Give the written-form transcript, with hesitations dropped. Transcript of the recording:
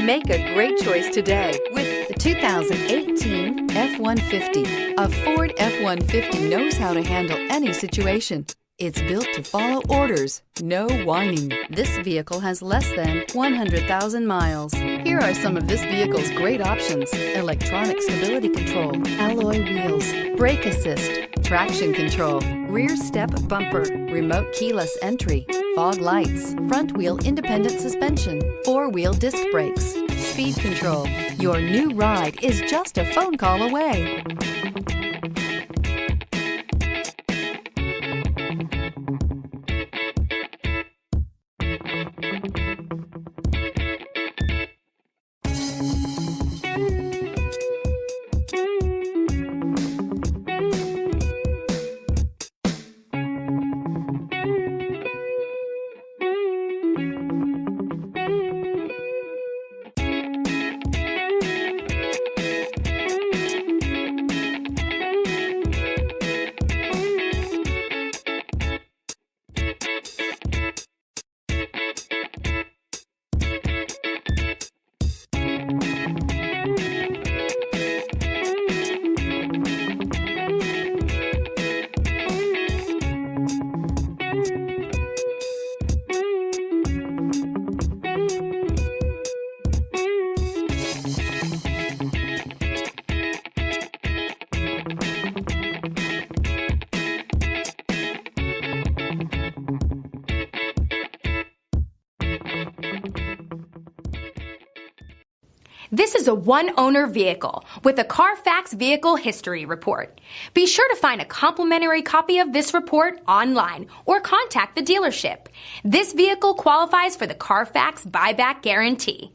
Make a great choice today with the 2018 F-150. A Ford F-150 knows how to handle any situation. It's built to follow orders, no whining. This vehicle has less than 100,000 miles. Here are some of this vehicle's great options: electronic stability control, alloy wheels, brake assist, traction control, rear step bumper, remote keyless entry, fog lights, front wheel independent suspension, four-wheel disc brakes, speed control. Your new ride is just a phone call away. This is a one-owner vehicle with a Carfax Vehicle History Report. Be sure to find a complimentary copy of this report online or contact the dealership. This vehicle qualifies for the Carfax Buyback Guarantee.